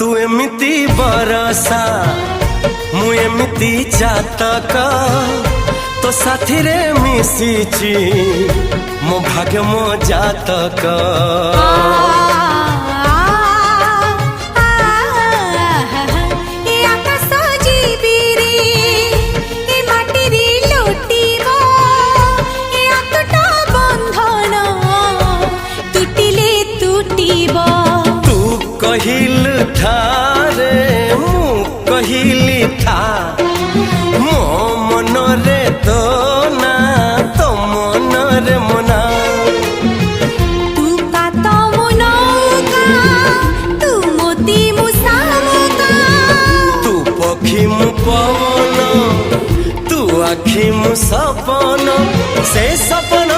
तू एमिति बरसा मु एमिति चातक तो साथी रे मिशिची मो भाग्य मो जातक। कहिल था रे मु कहिली था मो मन रे तो ना तो मन रे मना। तू का तो मनो का तू मोती मुसामो का तू पखी मु पवन तू आखी मु सपन से सपन